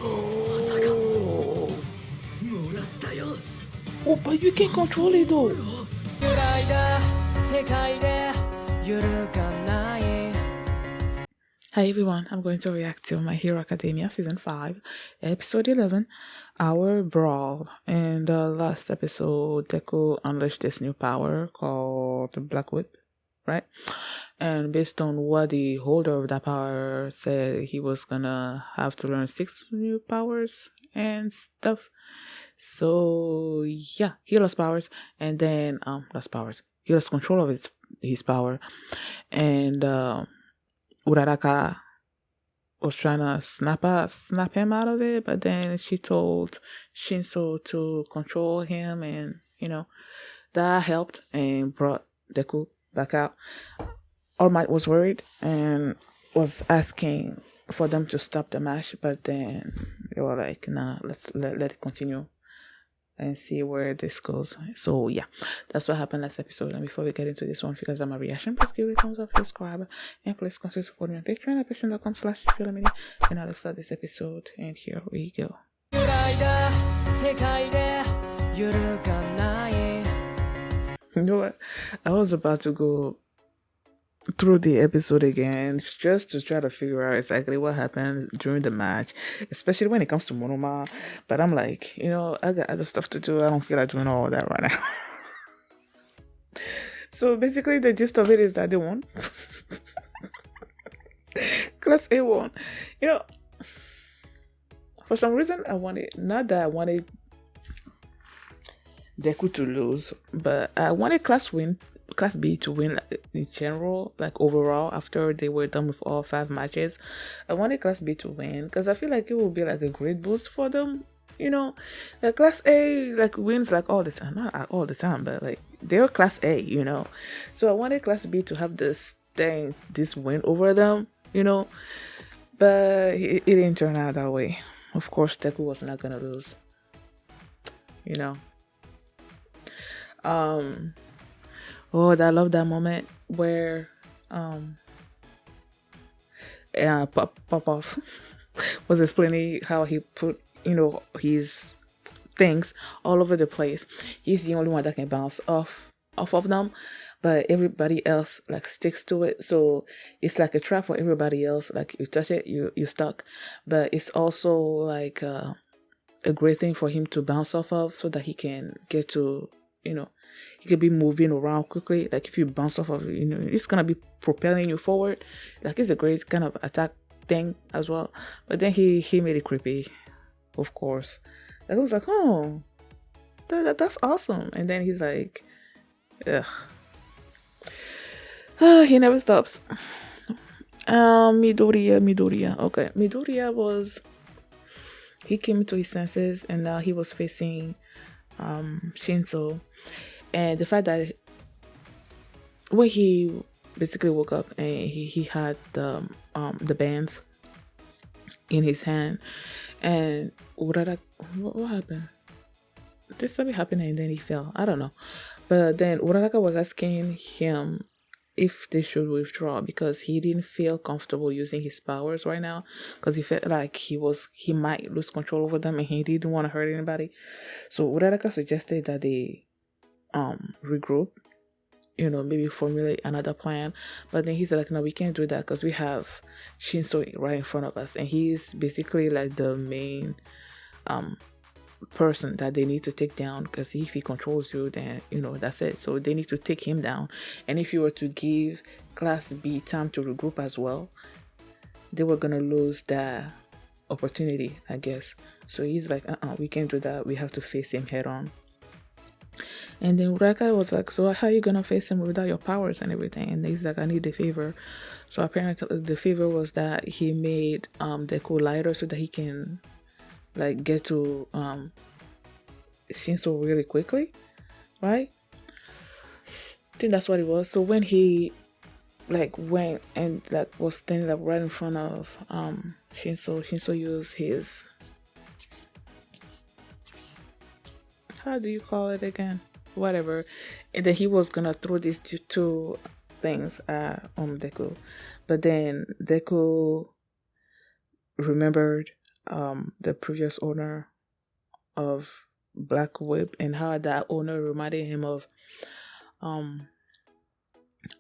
Oh. Oh, but you can't control it though. Hi everyone, I'm going to react to My Hero Academia Season 5, Episode 11, Our Brawl. In the last episode, Deku unleashed this new power called Black Whip, right? And based on what the holder of that power said, he was gonna have to learn 6 new powers and stuff. So yeah, he lost powers, and then he lost control of his power, and Uraraka was trying to snap him out of it, but then she told Shinso to control him, and that helped and brought Deku back out. All Might was worried and was asking for them to stop the match, but then they were like, nah, let it continue and see where this goes. So yeah, that's what happened last episode. And before we get into this one, because I'm a reaction, please give it a thumbs up, subscribe, and please consider supporting me on Patreon at patreon.com/Philomini. And now let's start this episode, and here we go. You know what? I was about to go through the episode again just to try to figure out exactly what happened during the match, especially when it comes to Monoma. But I'm like, I got other stuff to do. I don't feel like doing all that right now. So basically the gist of it is that they won. Class A won. For some reason I wanted, not that I wanted Deku to lose, but I wanted Class B to win in general, like overall, after they were done with all 5 matches. I wanted Class B to win because I feel like it would be like a great boost for them. Like Class A wins like all the time, not all the time, but like they're Class A, So I wanted Class B to have this win over them, but it didn't turn out that way. Of course, Deku was not gonna lose, Oh, I love that moment where Pop-Off was explaining how he put, his things all over the place. He's the only one that can bounce off of them, but everybody else sticks to it. So it's like a trap for everybody else. Like you touch it, you're stuck. But it's also like a great thing for him to bounce off of so that he can get to, he could be moving around quickly. Like if you bounce off of it, it's gonna be propelling you forward. Like it's a great kind of attack thing as well. But then he made it creepy, of course. Like I was like, oh, that's awesome. And then he's like, ugh. He never stops. Midoriya. Okay, Midoriya he came to his senses, and now he was facing Shinso. And the fact that when he basically woke up and he had the bands in his hand, and what happened? Did something happen and then he fell? I don't know. But then Uraraka was asking him if they should withdraw because he didn't feel comfortable using his powers right now, because he felt like he might lose control over them and he didn't want to hurt anybody. So Uraraka suggested that they regroup, maybe formulate another plan. But then he said like, no, we can't do that because we have Shinso right in front of us, and he's basically like the main person that they need to take down, because if he controls you, then that's it. So they need to take him down. And if you were to give Class B time to regroup as well, they were gonna lose that opportunity, I guess. So he's like, we can't do that, we have to face him head on. And then Uraraka was like, so how are you gonna face him without your powers and everything? And he's like, I need a favor. So apparently the favor was that he made Deku lighter so that he can get to Shinso really quickly, right? I think that's what it was. So when he went and was standing up right in front of Shinso used his, how do you call it again? Whatever. And then he was gonna throw these two things at Deku. But then Deku remembered the previous owner of Black Whip and how that owner reminded him of um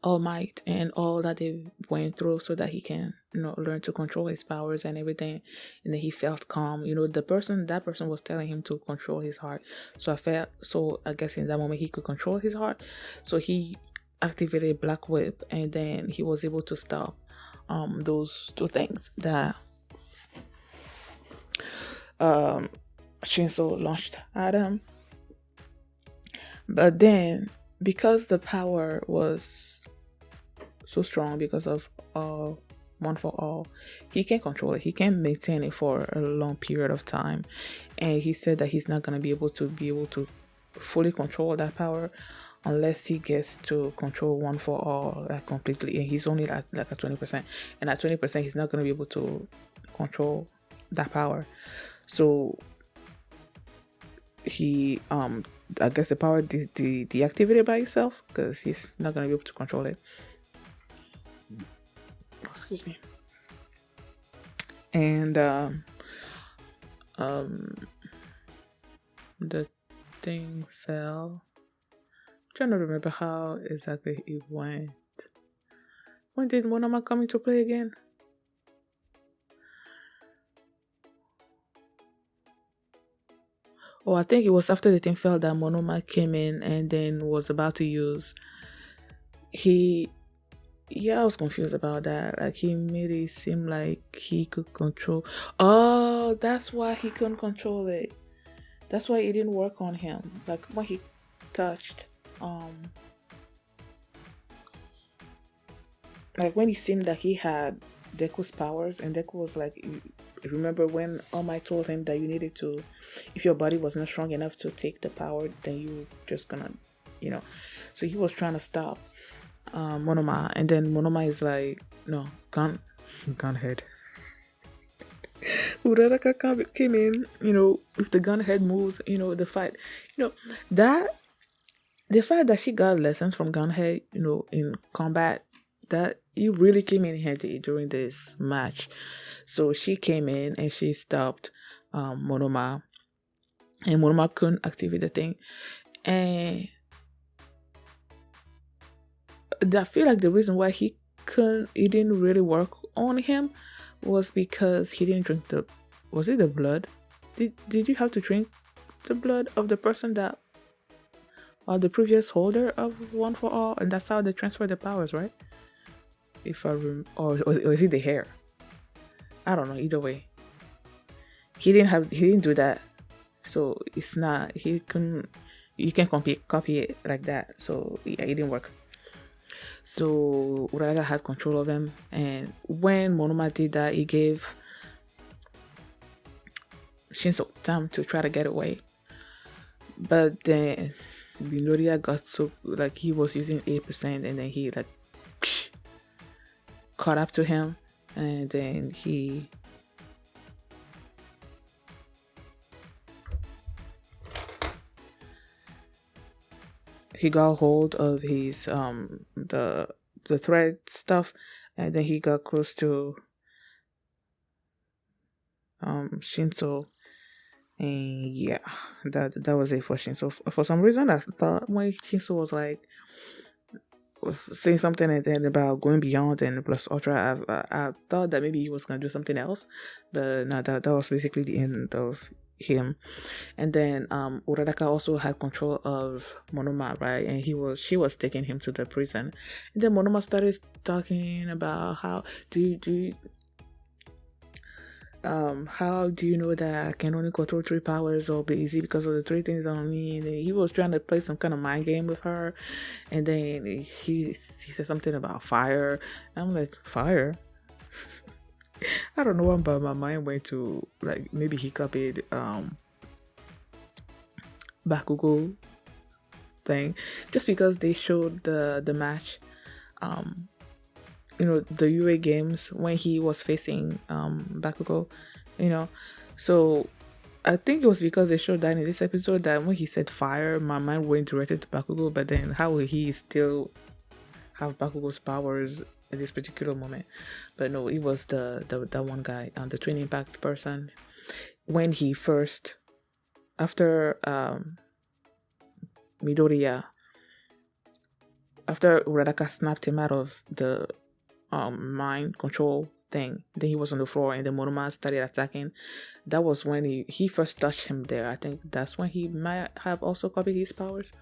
All Might and all that they went through so that he can, learn to control his powers and everything. And then he felt calm. That person was telling him to control his heart. So I guess in that moment he could control his heart. So he activated Black Whip and then he was able to stop those two things that um Shinso launched at him. But then because the power was so strong because of one for all, he can control it. He can maintain it for a long period of time. And he said that he's not gonna be able to fully control that power unless he gets to control one for all like completely. And he's only at like a 20%. And at 20% he's not gonna be able to control that power. So he I guess the power deactivated by itself because he's not gonna be able to control it. Excuse me. And the thing fell. I'm trying to remember how exactly it went. When did Monoma come into play again? Oh, I think it was after the thing fell that Monoma came in and then was about to use. I was confused about that. Like he made it seem like he could control. Oh, that's why he couldn't control it. That's why it didn't work on him. Like when he touched, like when he seemed like he had Deku's powers, and Deku was like, remember when All Might told him that you needed to, if your body was not strong enough to take the power, then you just gonna, So he was trying to stop Monoma, and then Monoma is like, no, gun head. Uraraka came in, if the gun head moves, the fight, that the fact that she got lessons from Gunhead, in combat, that it really came in handy during this match. So she came in and she stopped Monoma, and Monoma couldn't activate the thing. And I feel like the reason why it didn't really work on him was because he didn't drink was it the blood? Did you have to drink the blood of the person that, or the previous holder of One for All, and that's how they transfer the powers, right? If I or is it the hair? I don't know. Either way, he didn't do that, so it's not. He couldn't. You can copy it like that. So yeah, it didn't work. So Uraga had control of him, and when Monoma did that, he gave Shinso time to try to get away. But then Minoria got so, like, he was using 8%, and then he like caught up to him, and then he got hold of his the thread stuff, and then he got close to Shinso, and yeah, that was it for Shinso. For some reason, I thought when Shinso was saying something and then about going beyond and plus ultra, I thought that maybe he was gonna do something else, but no, that was basically the end of him. And then Uraraka also had control of Monoma, right? And she was taking him to the prison. And then Monoma started talking about how how do you know that I can only control 3 powers or be easy because of the 3 things on me? And then he was trying to play some kind of mind game with her. And then he said something about fire. And I'm like, fire? I don't know, but my mind went to, like, maybe he copied Bakugo thing, just because they showed the match, the UA games when he was facing Bakugo, so I think it was because they showed that in this episode that when he said fire, my mind went directed to Bakugo. But then how will he still have Bakugo's powers at this particular moment. But no, it was the one guy, the Twin Impact person. When he first, after Midoriya, after Uraraka snapped him out of the mind control thing, then he was on the floor and the Monoma started attacking. That was when he first touched him there. I think that's when he might have also copied his powers.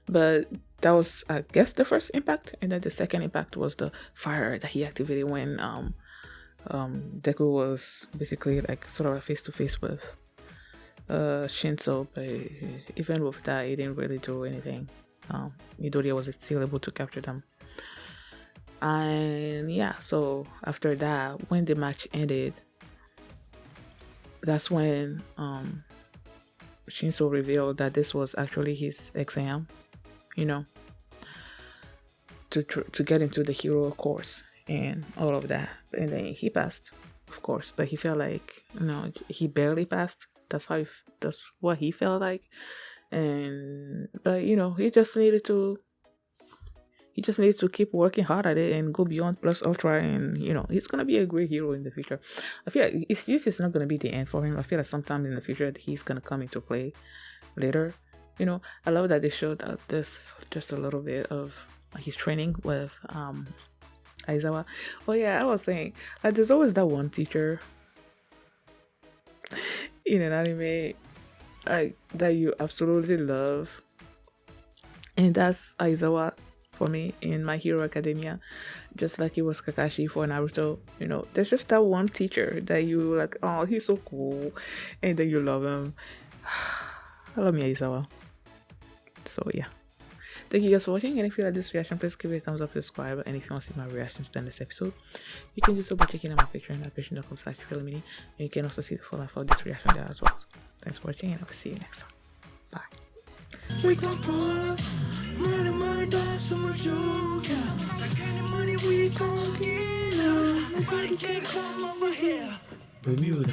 But that was, I guess, the first impact, and then the second impact was the fire that he activated when Deku was basically like sort of face to face with Shinso. But even with that, he didn't really do anything. Midoriya was still able to capture them. And yeah, so after that, when the match ended, that's when Shinso revealed that this was actually his exam, to get into the hero course and all of that. And then he passed, of course, but he felt like, he barely passed. That's what he felt like. But he just needed to keep working hard at it and go beyond plus ultra, and he's gonna be a great hero in the future. I feel like this is not gonna be the end for him. I feel like sometime in the future he's gonna come into play later. I love that they showed this just a little bit of his training with Aizawa. Oh yeah, I was saying, like, there's always that one teacher in an anime like that you absolutely love, and that's Aizawa for me in My Hero Academia, just like it was Kakashi for Naruto. There's just that one teacher that you like, oh, he's so cool, and then you love him. I love me Aizawa. So yeah, thank you guys for watching, and if you like this reaction, please give it a thumbs up, subscribe, and if you want to see my reactions to this episode, you can do so by checking out my Patreon at patreon.com/feelimini, and you can also see the full for this reaction there as well. So thanks for watching, and I will see you next time. Bye. We gon' pull up, money, dollars, so much you got. That kind of money we gon' get now. Nobody can come over here. Bermuda.